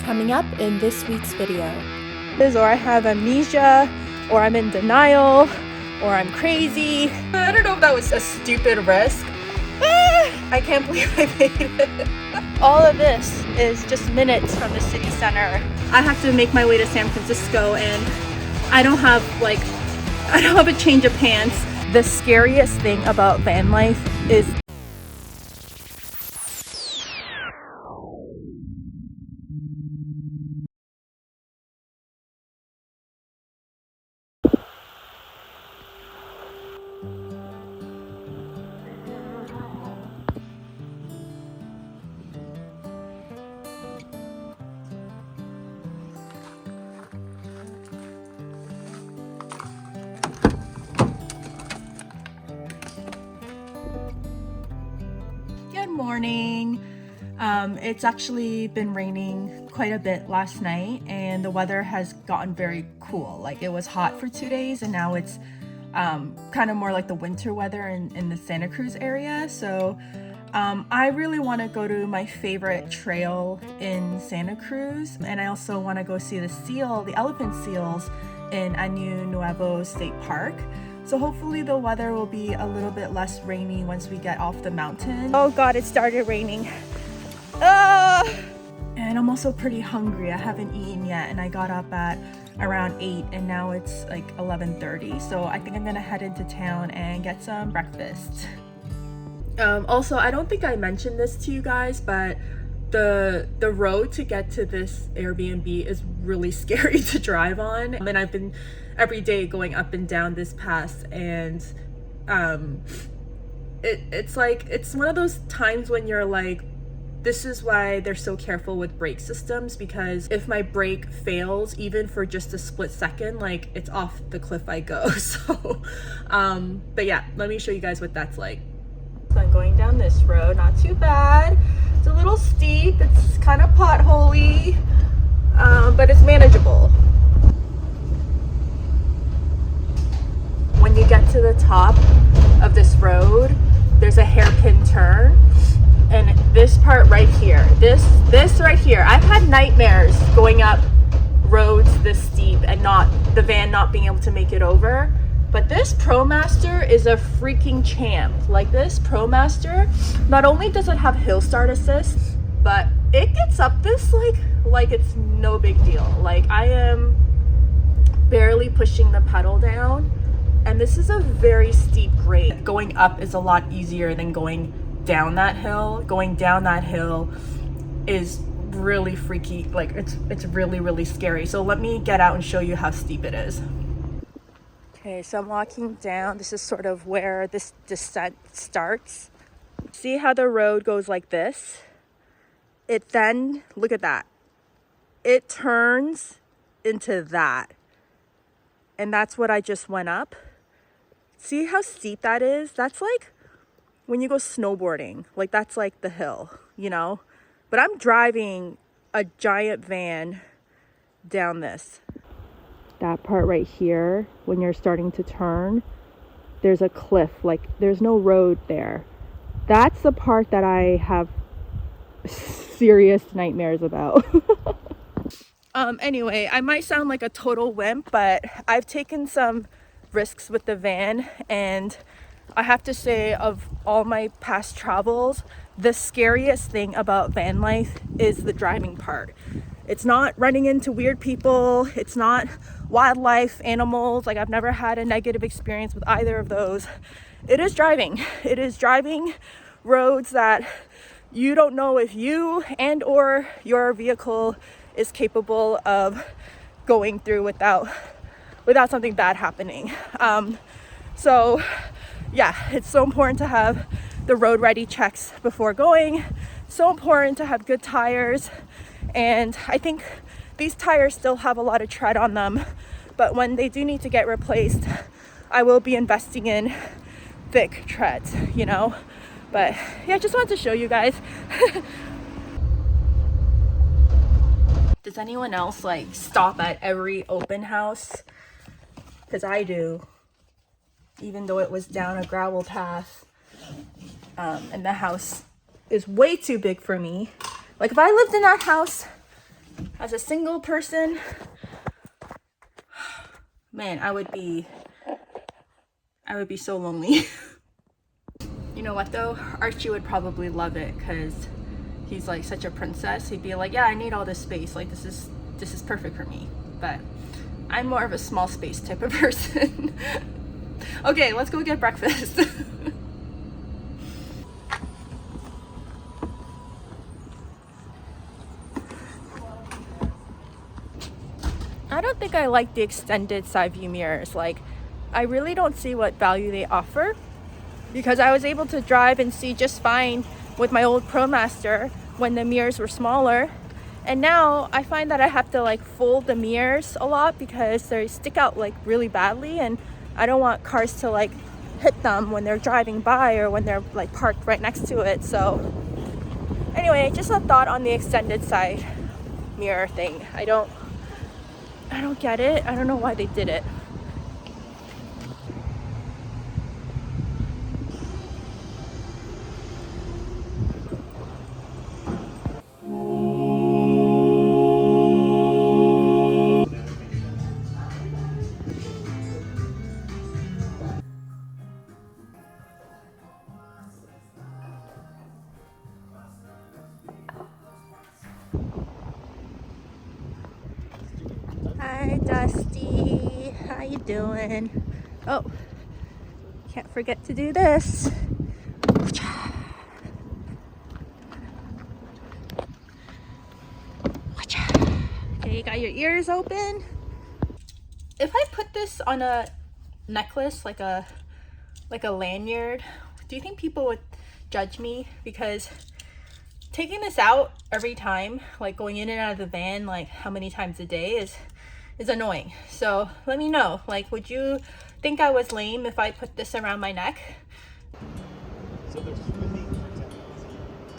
Coming up in this week's video. Or I have amnesia, or I'm in denial, or I'm crazy. I don't know if that was a stupid risk. I can't believe I made it. All of this is just minutes from the city center. I have to make my way to San Francisco and I don't have a change of pants. The scariest thing about van life is morning. It's actually been raining quite a bit last night and the weather has gotten very cool. Like it was hot for 2 days and now it's kind of more like the winter weather in the Santa Cruz area. So I really want to go to my favorite trail in Santa Cruz, and I also want to go see the elephant seals in Ano Nuevo State Park. So hopefully the weather will be a little bit less rainy once we get off the mountain. Oh god, it started raining. And I'm also pretty hungry. I haven't eaten yet and I got up at around 8 and now it's like 11:30. So I think I'm gonna head into town and get some breakfast. Also, I don't think I mentioned this to you guys, but the road to get to this Airbnb is really scary to drive on. And I've been every day going up and down this path, and it's one of those times when you're like, this is why they're so careful with brake systems, because if my brake fails even for just a split second, like it's off the cliff I go. So but yeah, let me show you guys what that's like. So I'm going down this road, not too bad. It's a little steep, it's kind of potholy, but it's manageable. When you get to the top of this road, there's a hairpin turn, and this part right here, this right here, I've had nightmares going up roads this steep and the van not being able to make it over. But this ProMaster is a freaking champ. Like this ProMaster, not only does it have hill start assist, but it gets up this like it's no big deal. Like I am barely pushing the pedal down, and this is a very steep grade. Going up is a lot easier than going down that hill. Going down that hill is really freaky. Like it's really, really scary. So let me get out and show you how steep it is. Okay, so I'm walking down. This is sort of where this descent starts. See how the road goes like this? It then, look at that. It turns into that. And that's what I just went up. See how steep that is? That's like when you go snowboarding. Like that's like the hill, you know? But I'm driving a giant van down this. That part right here, when you're starting to turn, there's a cliff, like there's no road there. That's the part that I have serious nightmares about. Anyway, I might sound like a total wimp, but I've taken some risks with the van, and I have to say, of all my past travels, the scariest thing about van life is the driving part. It's not running into weird people. It's not wildlife, animals. Like I've never had a negative experience with either of those. It is driving. It is driving roads that you don't know if you and or your vehicle is capable of going through without something bad happening. So yeah, it's so important to have the road ready checks before going. So important to have good tires. And I think these tires still have a lot of tread on them, but when they do need to get replaced, I will be investing in thick treads, you know? But yeah, just wanted to show you guys. Does anyone else like stop at every open house? Because I do, even though it was down a gravel path, and the house is way too big for me. Like if I lived in that house, As a single person, man, I would be so lonely. You know what though? Archie would probably love it because he's like such a princess. He'd be like, yeah, I need all this space. Like this is perfect for me. But I'm more of a small space type of person. Okay, let's go get breakfast. I don't think I like the extended side view mirrors. Like, I really don't see what value they offer because I was able to drive and see just fine with my old ProMaster when the mirrors were smaller. And now I find that I have to like fold the mirrors a lot because they stick out like really badly, and I don't want cars to like hit them when they're driving by or when they're like parked right next to it. So anyway, just a thought on the extended side mirror thing. I don't get it. I don't know why they did it. Hi, Dusty. How you doing? Oh, can't forget to do this. Okay, you got your ears open. If I put this on a necklace, like a lanyard, do you think people would judge me? Because taking this out every time, like going in and out of the van, like how many times a day is annoying. So let me know, like, would you think I was lame if I put this around my neck?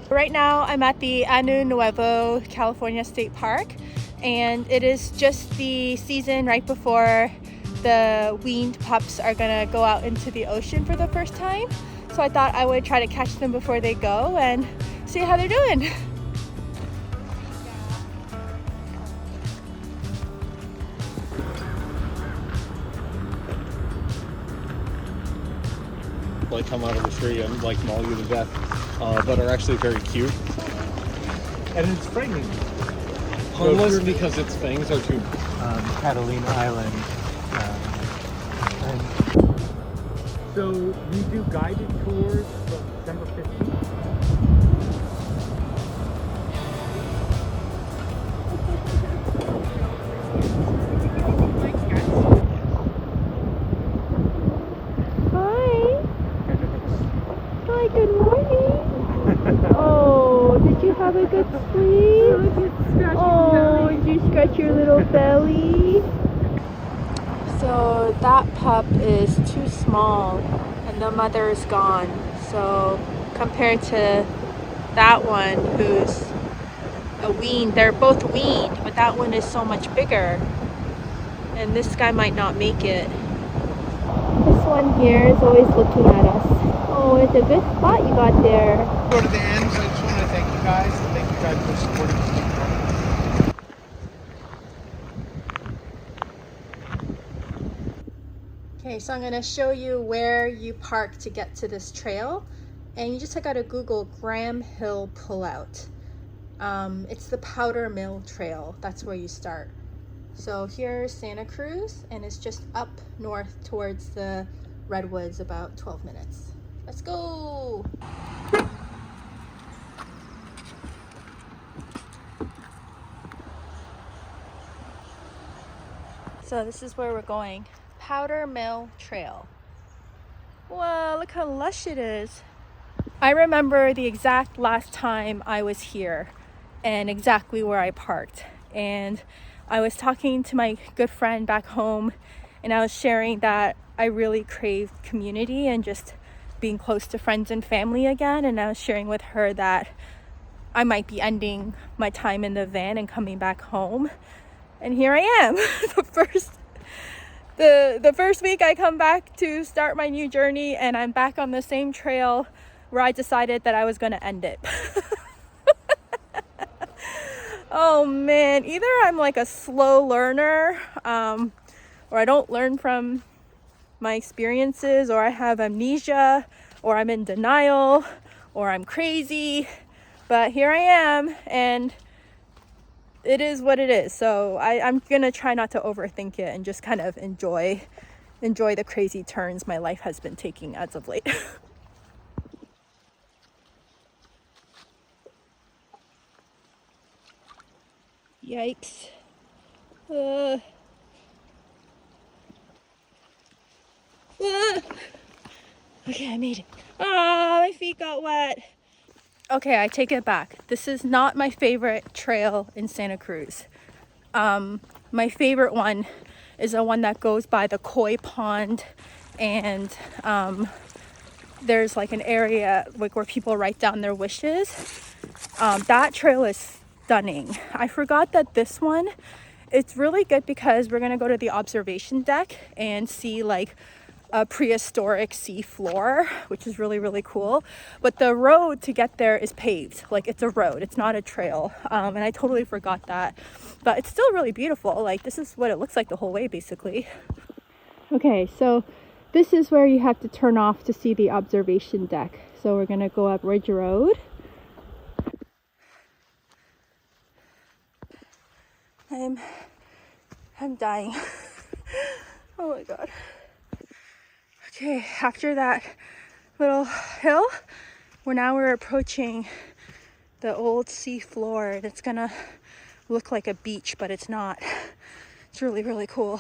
Right now I'm at the Ano Nuevo California State Park, and it is just the season right before the weaned pups are gonna go out into the ocean for the first time. So I thought I would try to catch them before they go and see how they're doing. Like come out of the tree and like maul you to death, but are actually very cute. And it's frightening. Harmless because its fangs are too. Catalina Island. And so we do guided tours from December 15th. Hi, good morning. Oh, did you have a good sleep? Oh, did you scratch your little belly? So that pup is too small and the mother is gone. So compared to that one who's a wean, they're both weaned, but that one is so much bigger. And this guy might not make it. This one here is always looking at us. Oh, it's a good spot you got there. Go to the end, so I just want to thank you guys and thank you guys for supporting us. Okay, so I'm going to show you where you park to get to this trail, and you just got to Google Graham Hill Pullout. It's the Powder Mill Trail. That's where you start. So here's Santa Cruz, and it's just up north towards the Redwoods, about 12 minutes. Let's go! So this is where we're going. Powder Mill Trail. Wow, look how lush it is. I remember the exact last time I was here and exactly where I parked. And I was talking to my good friend back home, and I was sharing that I really crave community and just being close to friends and family again. And I was sharing with her that I might be ending my time in the van and coming back home. And here I am. The first week I come back to start my new journey, and I'm back on the same trail where I decided that I was going to end it. Oh man, either I'm like a slow learner, or I don't learn from my experiences, or I have amnesia, or I'm in denial, or I'm crazy. But here I am, and it is what it is. So I'm gonna try not to overthink it and just kind of enjoy the crazy turns my life has been taking as of late. Yikes. Okay, I made it. Ah, my feet got wet. Okay, I take it back. This is not my favorite trail in Santa Cruz. My favorite one is the one that goes by the koi pond, and there's like an area like where people write down their wishes. That trail is stunning. I forgot that this one, it's really good because we're gonna go to the observation deck and see like a prehistoric sea floor, which is really, really cool. But the road to get there is paved. Like, it's a road, it's not a trail. And I totally forgot that. But it's still really beautiful. Like, this is what it looks like the whole way, basically. Okay, so this is where you have to turn off to see the observation deck. So we're gonna go up Ridge Road. I'm dying. Oh my god. Okay, after that little hill, we're approaching the old sea floor, and it's gonna look like a beach, but it's not. It's really, really cool.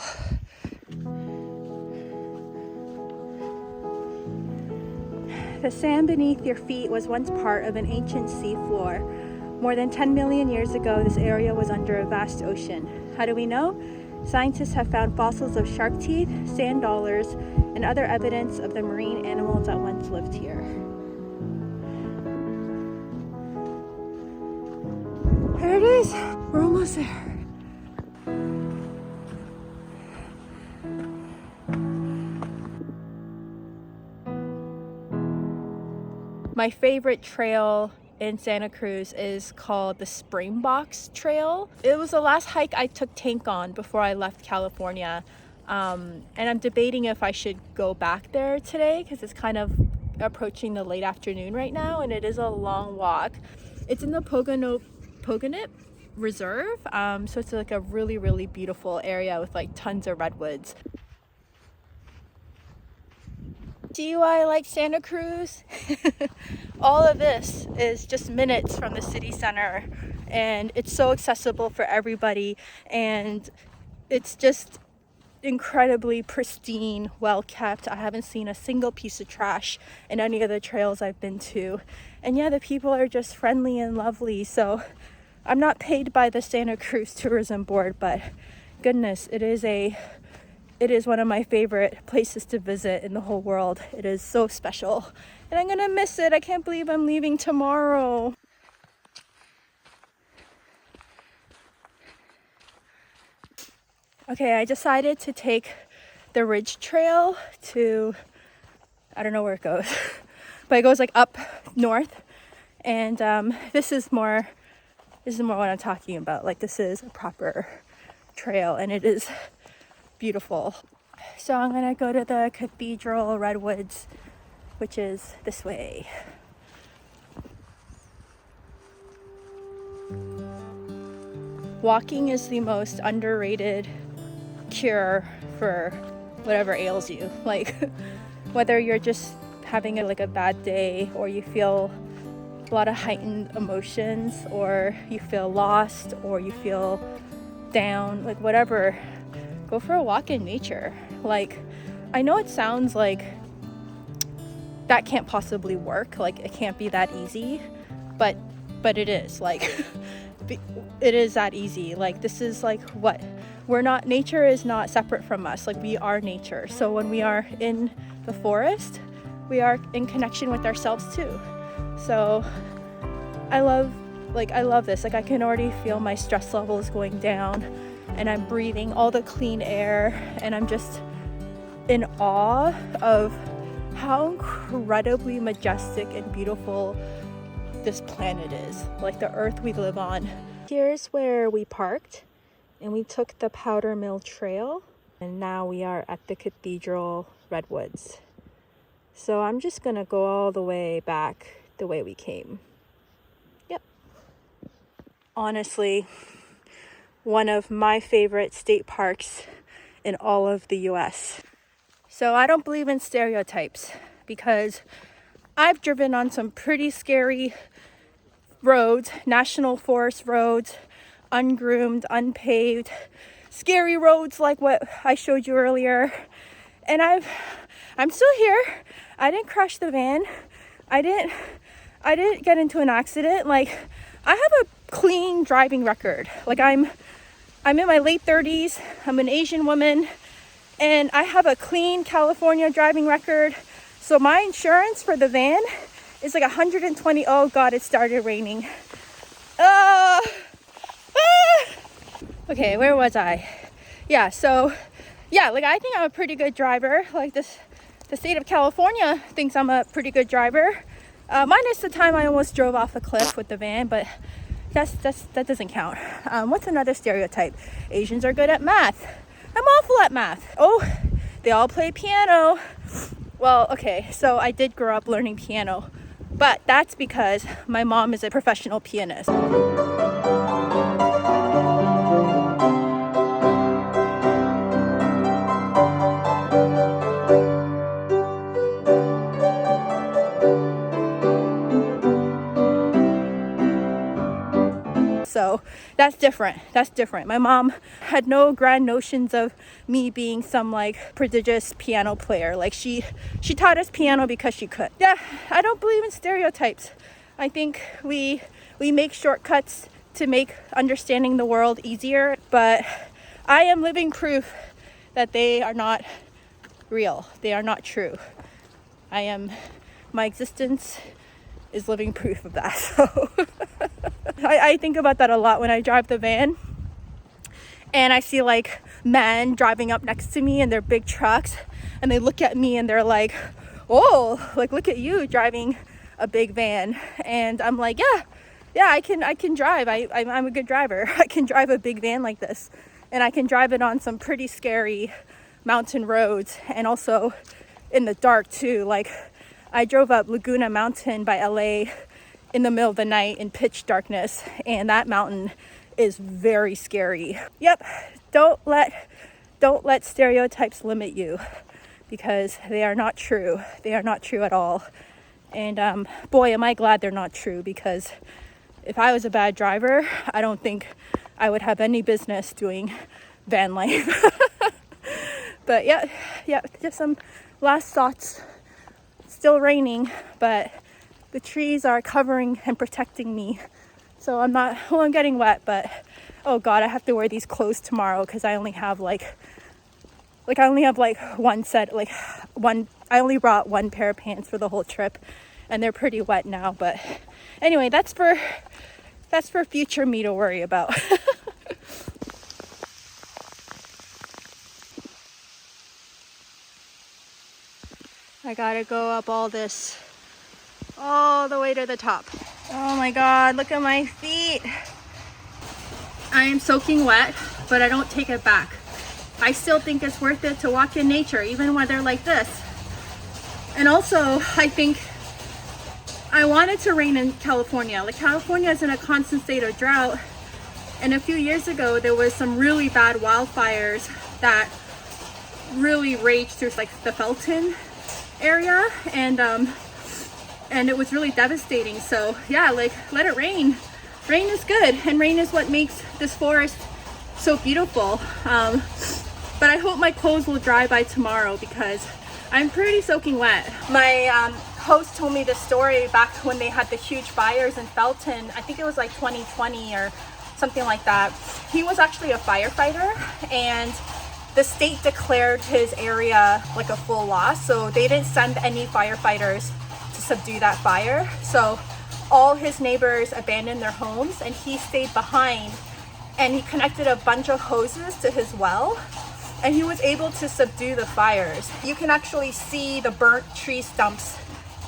The sand beneath your feet was once part of an ancient sea floor. More than 10 million years ago, this area was under a vast ocean. How do we know? Scientists have found fossils of shark teeth, sand dollars, and other evidence of the marine animals that once lived here. There it is. We're almost there. My favorite trail in Santa Cruz is called the Springboks Trail. It was the last hike I took Tank on before I left California. And I'm debating if I should go back there today because it's kind of approaching the late afternoon right now, and it is a long walk. It's in the Pogonip Reserve, so it's like a really, really beautiful area with like tons of redwoods. See why I like Santa Cruz? All of this is just minutes from the city center, and it's so accessible for everybody, and it's just incredibly pristine, well kept. I haven't seen a single piece of trash in any of the trails I've been to, and yeah, the people are just friendly and lovely. So I'm not paid by the Santa Cruz Tourism Board, but goodness, it is one of my favorite places to visit in the whole world. It is so special, and I'm gonna miss it. I can't believe I'm leaving tomorrow. Okay, I decided to take the Ridge Trail to, I don't know where it goes, but it goes like up north, and this is more what I'm talking about. Like, this is a proper trail, and it is beautiful. So I'm gonna go to the Cathedral Redwoods, which is this way. Walking is the most underrated cure for whatever ails you. Like, whether you're just having a bad day, or you feel a lot of heightened emotions, or you feel lost, or you feel down, like whatever, go for a walk in nature. Like, I know it sounds like that can't possibly work, like it can't be that easy, but it is. Like, it is that easy. Like, this is like what we're not, nature is not separate from us. Like, we are nature. So when we are in the forest, we are in connection with ourselves too. So I love this. Like, I can already feel my stress levels going down, and I'm breathing all the clean air, and I'm just in awe of how incredibly majestic and beautiful this planet is. Like, the earth we live on. Here's where we parked, and we took the Powder Mill Trail, and now we are at the Cathedral Redwoods. So I'm just gonna go all the way back the way we came. Yep. Honestly, one of my favorite state parks in all of the US. So I don't believe in stereotypes because I've driven on some pretty scary roads, national forest roads, ungroomed, unpaved, scary roads like what I showed you earlier. And I'm still here. I didn't crash the van. I didn't get into an accident. Like, I have a clean driving record. Like, I'm in my late 30s. I'm an Asian woman, and I have a clean California driving record. So my insurance for the van is like $120. Oh God, it started raining. Okay, where was I? Yeah, so yeah, like I think I'm a pretty good driver. Like the state of California thinks I'm a pretty good driver. Minus the time I almost drove off a cliff with the van, but that doesn't count. What's another stereotype? Asians are good at math. I'm awful at math. Oh, they all play piano. Well, okay, so I did grow up learning piano, but that's because my mom is a professional pianist. So that's different. My mom had no grand notions of me being some like prodigious piano player. Like she taught us piano because she could. Yeah, I don't believe in stereotypes. I think we make shortcuts to make understanding the world easier, but I am living proof that they are not real. They are not true. My existence is living proof of that. So I think about that a lot when I drive the van and I see like men driving up next to me in their big trucks, and they look at me and they're like, oh, like look at you driving a big van. And I'm like, yeah, I can drive. I'm a good driver. I can drive a big van like this, and I can drive it on some pretty scary mountain roads, and also in the dark too. Like I drove up Laguna Mountain by LA in the middle of the night in pitch darkness, and that mountain is very scary. Yep, don't let stereotypes limit you, because they are not true. They are not true at all. And boy, am I glad they're not true, because if I was a bad driver, I don't think I would have any business doing van life. But yeah, just some last thoughts. Still raining, but the trees are covering and protecting me, so I'm getting wet, but oh God, I have to wear these clothes tomorrow because I only have like one set, I only brought one pair of pants for the whole trip, and they're pretty wet now. But anyway, that's for future me to worry about. I gotta go up all the way to the top. Oh my God, look at my feet. I am soaking wet, but I don't take it back. I still think it's worth it to walk in nature, even when they're like this. And also, I think I want it to rain in California. Like, California is in a constant state of drought. And a few years ago, there was some really bad wildfires that really raged through like the Felton area, and it was really devastating. So yeah, like, let it rain. Rain is good, and rain is what makes this forest so beautiful. But I hope my clothes will dry by tomorrow, because I'm pretty soaking wet. My host told me this story back when they had the huge fires in Felton. I think it was like 2020 or something like that. He was actually a firefighter, and the state declared his area like a full loss, so they didn't send any firefighters to subdue that fire. So all his neighbors abandoned their homes, and he stayed behind, and he connected a bunch of hoses to his well, and he was able to subdue the fires. You can actually see the burnt tree stumps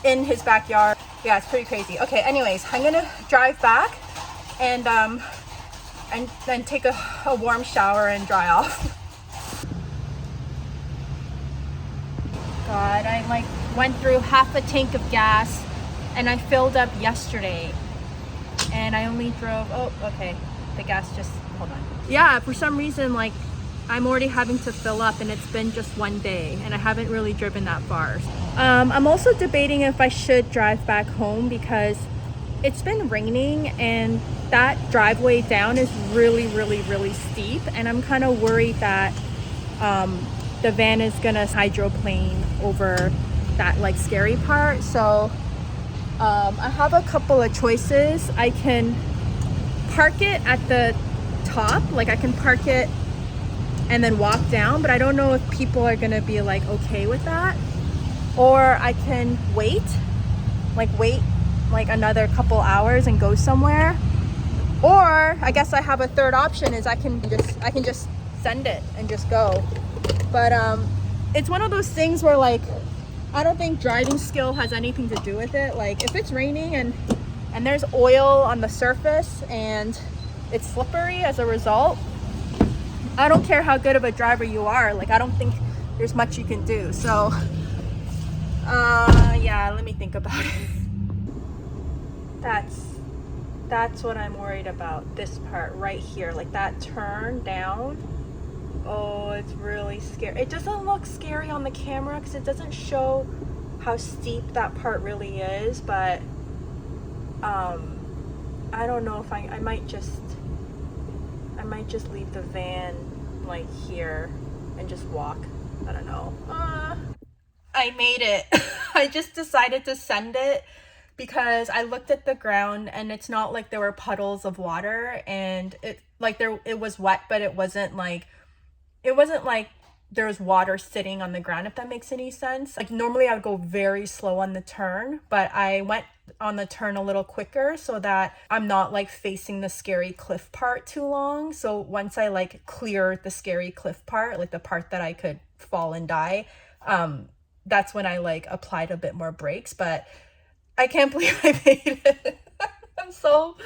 in his backyard. Yeah, it's pretty crazy. Okay, anyways, I'm gonna drive back and and then take a warm shower and dry off. God, I like went through half a tank of gas and I filled up yesterday and I only drove, oh, okay, the gas just, hold on. Yeah, for some reason, like, I'm already having to fill up and it's been just one day and I haven't really driven that far. I'm also debating if I should drive back home because it's been raining and that driveway down is really, really, really steep, and I'm kind of worried that the van is gonna hydroplane over that like scary part. So I have a couple of choices. I can park it at the top, like I can park it and then walk down, but I don't know if people are gonna be like okay with that. Or I can wait like another couple hours and go somewhere. Or I guess I have a third option, is I can just send it and just go. But it's one of those things where like I don't think driving skill has anything to do with it. Like if it's raining and there's oil on the surface and it's slippery as a result, I don't care how good of a driver you are, like I don't think there's much you can do. So yeah, let me think about it. That's what I'm worried about, this part right here, like that turn down. Oh, it's really scary. It doesn't look scary on the camera because it doesn't show how steep that part really is, but I don't know if I might just leave the van like here and just walk. I don't know. I made it. I just decided to send it because I looked at the ground and it's not like there were puddles of water, and it was wet, but it wasn't like there was water sitting on the ground, if that makes any sense. Like normally I would go very slow on the turn, but I went on the turn a little quicker so that I'm not like facing the scary cliff part too long. So once I like clear the scary cliff part, like the part that I could fall and die, that's when I like applied a bit more brakes. But I can't believe I made it. I'm so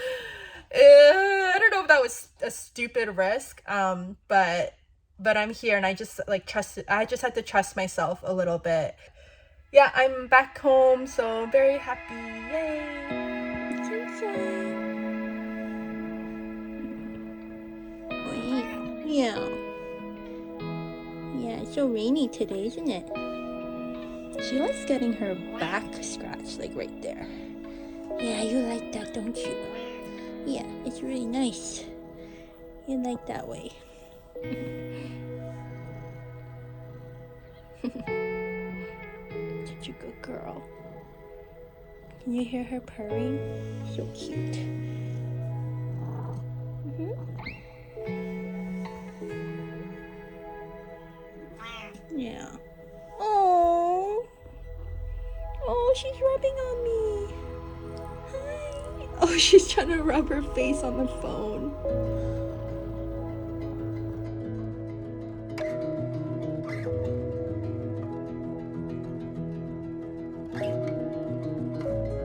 I don't know if that was a stupid risk, but I'm here and I just like I just had to trust myself a little bit. Yeah, I'm back home, so I'm very happy. Yay! Yeah. Yeah, it's so rainy today, isn't it? She likes getting her back scratched, like right there. Yeah, you like that, don't you? Yeah, it's really nice. You like that way. Such a good girl. Can you hear her purring? So cute. Yeah. Oh, she's rubbing on me. Hi. Oh, she's trying to rub her face on the phone.